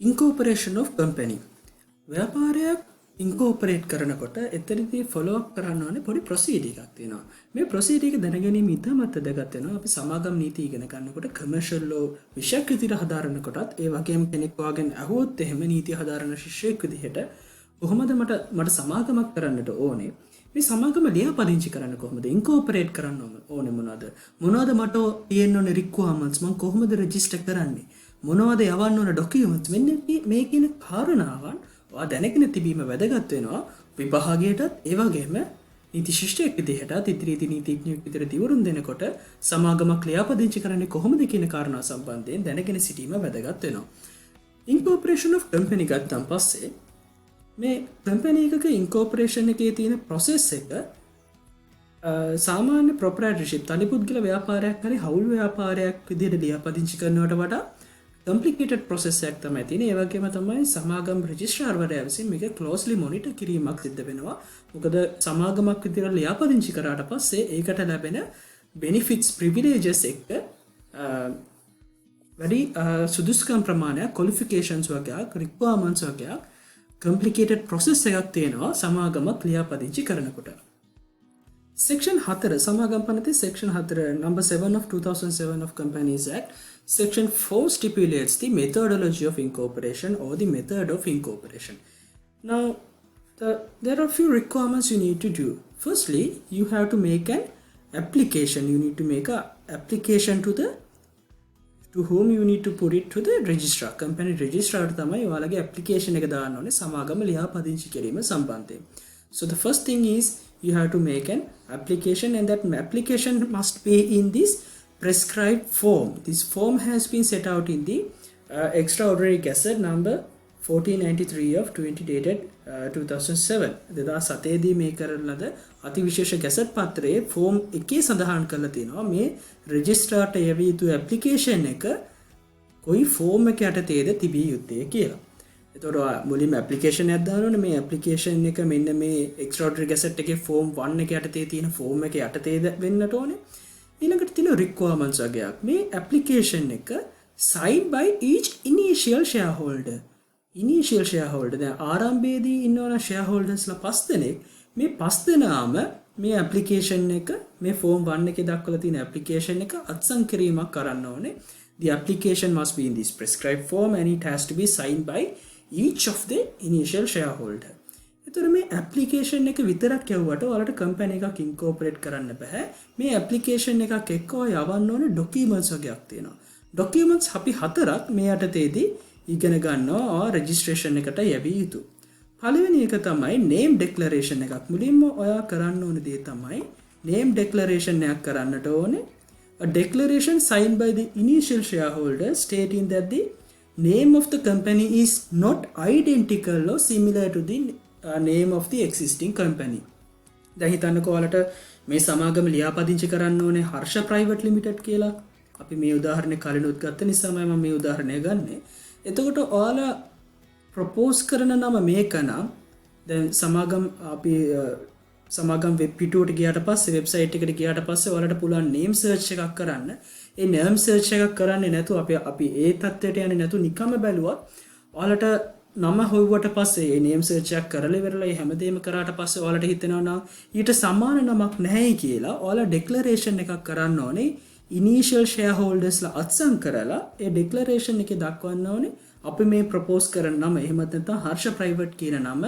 ඉන්කෝපරේෂන් of company ව්‍යාපාරයක් incorporate කරනකොට එතනදී ෆොලෝ අප් කරන්න ඕනේ පොඩි ප්‍රොසීඩර් එකක් තියෙනවා. මේ ප්‍රොසීඩර් එක දැනගැනීම ඉතාමත් වැදගත් වෙනවා. අපි සමාගම් නීති ඉගෙන ගන්නකොට කමර්ෂල් ලෝ විෂයක් විදිහට හදාරනකොටත් ඒ වගේම කෙනෙක් වාගෙන් අහුවොත් එහෙම නීති හදාරන ශිෂ්‍යයෙක් විදිහට කොහොමද මට සමාගමක් කරන්නට ඕනේ? මේ සමාගම ලියාපදිංචි කරන්න කොහොමද? ඉන්කෝපරේට් කරන්න ඕනේ මොනවද? මොනවද මට තියෙන්න ඕනේ රික්වයර්මන්ට්ස්? මම කොහොමද රෙජිස්ටර් කරන්නේ? මොනවද යවන්න ඕන ඩොකියුමන්ට්ස්? මෙන්න මේ කියන කාරණාවන් ඔයා දැනගෙන තිබීම වැදගත් වෙනවා විභාගයටත් ඒ වගේම නීති ශිෂ්ටයෙක් විදිහටත් ඉදිරියේදී නීතිඥයෙක් විදිහට දිවුරුම් දෙනකොට සමාගමක් ලියාපදිංචි කරන්නේ කොහොමද කියන කාරණා සම්බන්ධයෙන් දැනගෙන සිටීම වැදගත් වෙනවා. ඉන්කෝපරේෂන් of කම්පැනි ගත්තන් පස්සේ මේ කම්පැනි එකක ඉන්කෝපරේෂන් එකේ තියෙන ප්‍රොසෙස් එක සාමාන්‍ය ප්‍රොප්‍රයිටර්ෂිප් තනිපුද්ගල ව්‍යාපාරයක් හරි හවුල් ව්‍යාපාරයක් විදිහට ලියාපදිංචි කරනවට වඩා complicated process එකක් තමයි තියෙන්නේ. ඒ වගේම තමයි සමාගම් රෙජිස්ට්‍රාර්වරයා විසින් මේක closely monitor කිරීමක් සිද්ධ වෙනවා. මොකද සමාගමක් විදිහට ලියාපදිංචි කරාට පස්සේ ඒකට ලැබෙන benefits privileges එක්ක වැඩි සුදුසුකම් ප්‍රමාණයක් qualifications වගේක් requirements වගේක් complicated process එකක් තියෙනවා සමාගමක් ලියාපදිංචි කරනකොට. Section 4 සමාගම් පනතේ Section 4 number 7 of 2007 of Companies Act Section 4 stipulates the methodology of incorporation or the method of incorporation. Now, there are a few requirements you need to do. Firstly, you have to make an application. You need to make an application to whom you need to put it to the registrar. Company registrar තමයි ඔයාලගේ application එක දාන්න ඕනේ සමාගම ලියාපදිංචි කිරීම සම්බන්ධයෙන්. So the first thing is you have to make an application, and that application must be in this prescribed form. This form has been set out in the Extraordinary Gazette number 1493 of 20 dated 2007. දෙදා සතේදී මේ කරන ලද අතිවිශේෂ gazette පත්‍රයේ form එකේ සඳහන් කරලා තියෙනවා මේ රෙජිස්ට්‍රාර්ට යවිය යුතු application එක කොයි ෆෝම් එක යටතේද තිබිය යුත්තේ කියලා. එතකොට මුලින්ම ඇප්ලිකේෂන් එකක් දාන්න ඕනේ. මේ ඇප්ලිකේෂන් එක මෙන්න මේ Extraordinary Gazette එකේ ෆෝම් 1 එක යටතේ තියෙන ෆෝම් එක යටතේද වෙන්නට ඕනේ. ඊළඟට තියෙන රික්වයර්මන්ට්ස් වගේක් මේ ඇප්ලිකේෂන් එක signed by each initial shareholder. Initial shareholder දැන් ආරම්භයේදී ඉන්නවන shareholdersලා 5 දෙනෙක් මේ 5 දෙනාම මේ ඇප්ලිකේෂන් එක මේ ෆෝම් 1 එකේ දක්වලා තියෙන ඇප්ලිකේෂන් එක අත්සන් කිරීමක් කරන්න ඕනේ. The application must be in this prescribed form and it has to be signed by each of the initial shareholder. එතකොට මේ ඇප්ලිකේෂන් එක විතරක් යවුවට ඔයාලට කම්පැනි එකක් ඉන්කෝපරේට් කරන්න බෑ. මේ ඇප්ලිකේෂන් එකක් එක්ක ඔය යවන්න ඕනේ ඩොකියුමන්ට්ස් වගේක් තියෙනවා. ඩොකියුමන්ට්ස් අපි 4ක් මේ යටතේදී ඉගෙන ගන්නවා රෙජිස්ට්‍රේෂන් එකට යවිය යුතු. පළවෙනි එක තමයි name declaration එකක්. මුලින්ම ඔයා කරන්න ඕන දේ තමයි name declaration එකක් කරන්නට ඕනේ. A declaration signed by the initial shareholder stating that the name of the company is not identical or similar to the name of the existing company. දැන් හිතන්නකෝ ඔයාලට මේ සමාගම ලියාපදිංචි කරන්න ඕනේ හර්ෂ ප්‍රයිවට් ලිමිටඩ් කියලා. අපි මේ උදාහරණය කලිනුත් ගත්ත නිසාමයි මම මේ උදාහරණය ගන්නෙ. එතකොට ඔයාලා ප්‍රොපෝස් කරන නම මේක නම් දැන් සමාගම් වෙබ් පිටුවට ගියාට පස්සේ වෙබ්සයිට් එකට ගියාට පස්සේ ඔයාලට පුළුවන් name search එකක් කරන්න. ඒ name search එකක් කරන්නේ නැතුව අපි ඒ තත්ත්වයට යන්නේ නැතුව නිකම්ම බැලුවා ඔයාලට නම හොයුවට පස්සේ ඒ name search එකක් කරලා ඉවරලා ඒ හැමදේම කරාට පස්සේ ඔයාලට හිතෙනවා නම් ඊට සමාන නමක් නැහැ කියලා ඔයාලා declaration එකක් කරන්න ඕනේ. initial shareholdersලා අත්සන් කරලා ඒ declaration එකේ දක්වන්න ඕනේ අපි මේ propose කරන නම එහෙමත් නැත්නම් හර්ෂ private කියන නම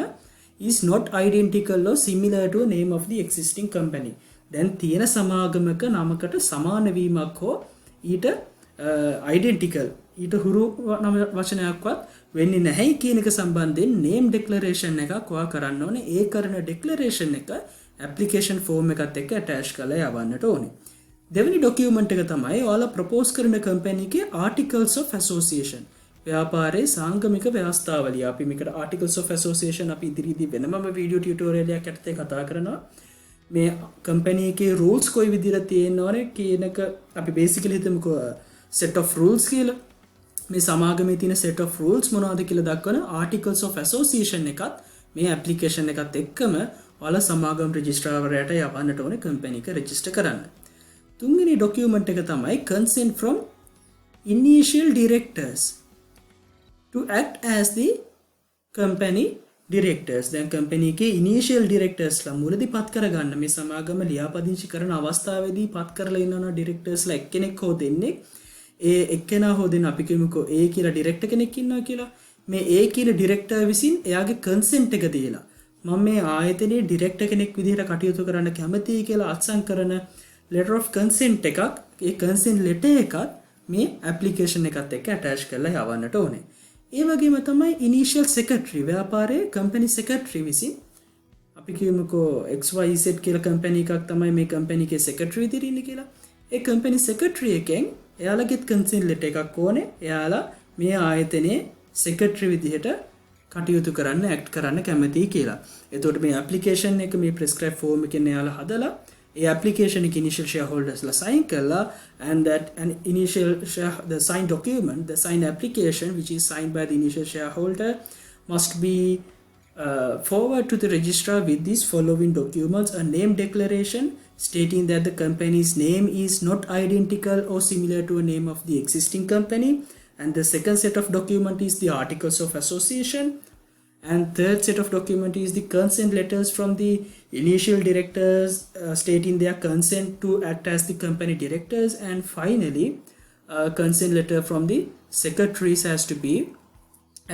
is not identical or similar to a name of the existing company. දැන් තියෙන සමාගමක නමකට සමාන වීමක් හෝ ඊට identical ඊට හුරු නම වචනයක්වත් වෙන්නේ නැහැ කියන එක සම්බන්ධයෙන් name declaration එකක් ඔයා කරන්න ඕනේ. ඒ කරන declaration එක application form එකත් එක්ක attach කරලා යවන්නට ඕනේ. දෙවෙනි document එක තමයි ඔයාලා propose කරන company එකේ articles of association. ව්‍යාපාරයේ සාංගමික ව්‍යවස්ථාවලිය. අපි මේකට articles of association අපි ඉදිරියේදී වෙනමම වීඩියෝ ටියුටෝරියල් එකක් යටතේ කතා කරනවා. මේ company එකේ rules කොයි විදිහට තියෙනවනේ කියන එක අපි basically හිතමුකෝ set of rules කියලා. මේ සමාගමේ තියෙන set of rules මොනවද කියලා දක්වන articles of association එකත් මේ application එකත් එක්කම ඔයාලා සමාගම් රෙජිස්ට්‍රාර්වරයාට යවන්නට ඕනේ company එක register කරන්න. තුන්වෙනි document එක තමයි consent from initial directors to act as the company directors. දැන් company එකේ initial directors ලා මුලදී පත් කරගන්න මේ සමාගම ලියාපදිංචි කරන අවස්ථාවේදී පත් කරලා ඉන්නවනේ directors ලා එක්කෙනෙක් හෝ දෙන්නෙක්. ඒ එක්කෙනා හෝ දෙන්න අපි කියමුකෝ A කියලා director කෙනෙක් ඉන්නවා කියලා. මේ A කියලා director විසින් එයාගේ consent එක දීලා මම මේ ආයතනයේ director කෙනෙක් විදිහට කටයුතු කරන්න කැමතියි කියලා අත්සන් කරන letter of consent එකක්, ඒ consent letter එකත් මේ application එකත් එක්ක attach කරලා යවන්නට ඕනේ. ඒ වගේම තමයි initial secretary ව්‍යාපාරයේ company secretary විසින් අපි කියමුකෝ XYZ කියලා company එකක් තමයි මේ company එකේ secretary විදිහට ඉන්නේ කියලා. ඒ company secretary එකෙන් එයාලගෙත් consent letter එකක් ඕනේ. එයාලා මේ ආයතනයේ secretary විදිහට කටයුතු කරන්න act කරන්න කැමතියි කියලා. එතකොට මේ application එක මේ prescribed form එකෙන් එයාලා හදලා ඒ application එක initial shareholders ලා sign කරලා and that an initial the signed document, the signed application which is signed by the initial shareholder must be forward to the registrar with these following documents: a name declaration stating that the company's name is not identical or similar to a name of the existing company, and the second set of document is the articles of association, and third set of document is the consent letters from the initial directors stating their consent to act as the company directors, and finally consent letter from the secretaries has to be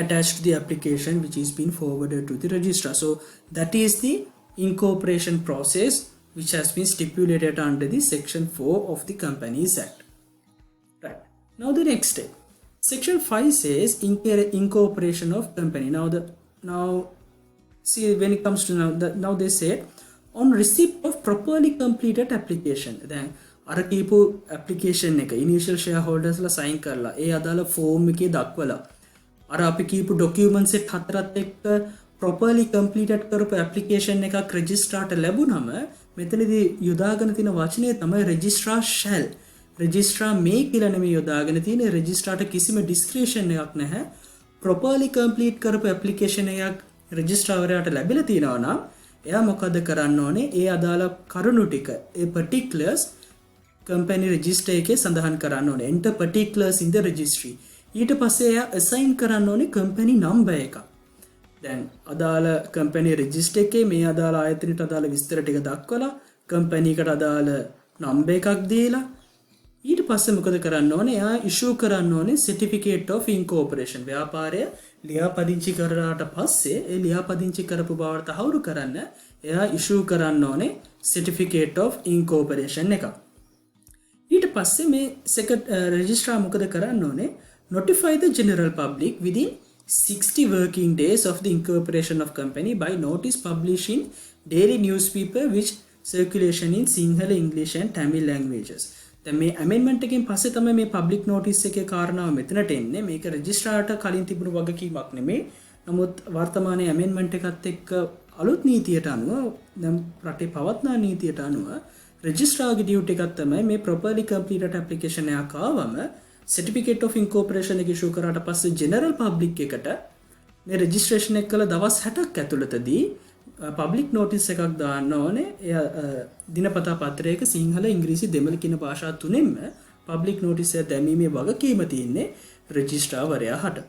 attached to the application which is been forwarded to the registrar. So that is the incorporation process which has been stipulated under the section 4 of the Companies Act. Right. Now the next step. Section 5 says incorporation of company. Now see, when it comes to now they said on receipt of properly completed application. Then අර කීපු application එක initial shareholders ලා sign කරලා ඒ අදාළ form එකේ දක්වලා අර අපි කීපු documents set හතරත් එක්ක properly completed කරපු application එකක් registrarට ලැබුණම මෙතනදී යොදාගෙන තියෙන වචනේ තමයි registrar shall. registrar may කියලා නෙමෙයි යොදාගෙන තියෙන්නේ. registrarට කිසිම discretion එකක් නැහැ. properly complete කරපු application එකක් registrar වරයාට ලැබිලා තියෙනවා නම් එයා මොකද කරන්න ඕනේ? ඒ අදාළ කරුණු ටික ඒ particulars company register එකේ සඳහන් කරන්න ඕනේ. enter particulars in the registry. ඊට පස්සේ එයා assign කරන්න ඕනේ company number එකක්. දැන් අදාළ company register එකේ මේ අදාළ ආයතනයට අදාළ විස්තර ටික දක්වලා company එකට අදාළ number එකක් දීලා ඊට පස්සේ මොකද කරන්න ඕනේ? එයා issue කරන්න ඕනේ certificate of incorporation. ව්‍යාපාරය ලියාපදිංචි කරාට පස්සේ ඒ ලියාපදිංචි කරපු බවට තහවුරු කරන්න එයා issue කරන්න ඕනේ certificate of incorporation එක. ඊට පස්සේ මේ registrar මොකද කරන්න ඕනේ? notify the general public within 60 working days of the incorporation of company by notice published in daily newspaper which circulation in Sinhala, English and Tamil languages. දැන් මේ amendment එකෙන් පස්සේ තමයි මේ public notice එකේ කාරණාව මෙතනට එන්නේ. මේක registrarට කලින් තිබුණු වගකීමක් නෙමෙයි. නමුත් වර්තමානයේ amendment එකත් එක්ක අලුත් නීතියට අනුව දැන් රටේ පවත්නා නීතියට අනුව registrarගේ duty එකක් තමයි මේ properly completed application එකක් ආවම certificate of incorporation එක issue කරාට පස්සේ general public එකට මේ registration එක කළ දවස් 60ක් ඇතුළතදී public notice එකක් දාන්න ඕනේ. දිනපතා පත්‍රයක සිංහල, ඉංග්‍රීසි, දෙමළ කියන භාෂා තුනෙන්ම public notice එක දැමීමේ වගකීම තියෙන්නේ registrar වරයා හට.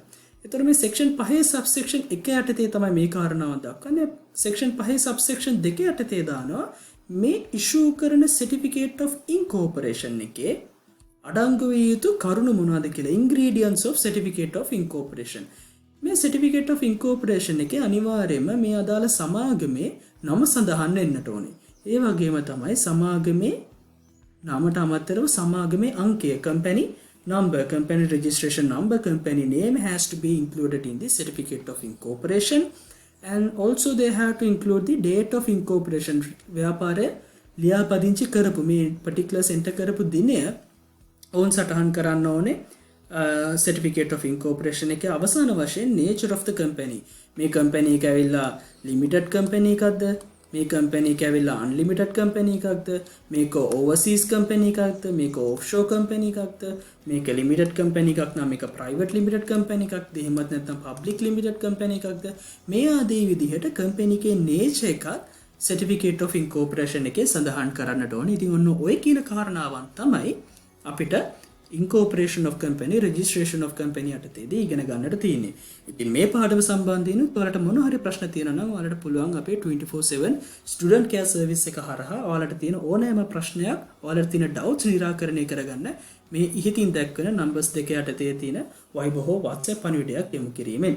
එතකොට මේ section 5 subsection 1 යටතේ තමයි මේ කාරණාව දක්වන්නේ. section 5 subsection 2 යටතේ දානවා මේ issue කරන certificate of incorporation එකේ අඩංගු විය යුතු කරුණු මොනවද කියලා. ingredients of certificate of incorporation. මේ certificate of incorporation එකේ අනිවාර්යයෙන්ම මේ අදාළ සමාගමේ නම සඳහන් වෙන්නට ඕනේ. ඒ වගේම තමයි සමාගමේ නාමට අමතරව සමාගමේ අංකය, company number, company registration number, company name has to be included in the certificate of incorporation, and also they have to include the date of incorporation. ව්‍යාපාරය ලියාපදිංචි කරපු මේ particular center කරපු දිනය ඔවුන් සටහන් කරන්න ඕනේ. certificate of incorporation එකේ අවසාන වශයෙන් nature of the company. මේ company එක ඇවිල්ලා limited company එකක්ද? මේ company එක ඇවිල්ලා unlimited company එකක්ද? මේක overseas company එකක්ද? මේක offshore company එකක්ද? මේක limited company එකක් නම් මේක private limited company එකක්ද? එහෙමත් නැත්නම් public limited company එකක්ද? මේ ආදී විදිහට company එකේ nature එකත් certificate of incorporation එකේ සඳහන් කරන්නට ඕනේ. ඉතින් ඔන්න ඔය කියන කාරණාවන් තමයි අපිට incorporation of company registration of company යටතේදී ඉගෙන ගන්නට තියෙන්නේ. ඉතින් මේ පාඩම සම්බන්ධයෙන් ඔයාලට මොන හරි ප්‍රශ්න තියෙනවා නම් ඔයාලට පුළුවන් අපේ 24/7 ස්ටුඩන්ට් කෙයාර් සර්විස් එක හරහා ඔයාලට තියෙන ඕනෑම ප්‍රශ්නයක් ඔයාලට තියෙන ඩවුට්ස් निराකරණය කරගන්න මේ ඉහිතින් දැක්වෙන නම්බර්ස් දෙක යටතේ තියෙන Viber හෝ WhatsApp පණිවිඩයක් යොමු කිරීමෙන්.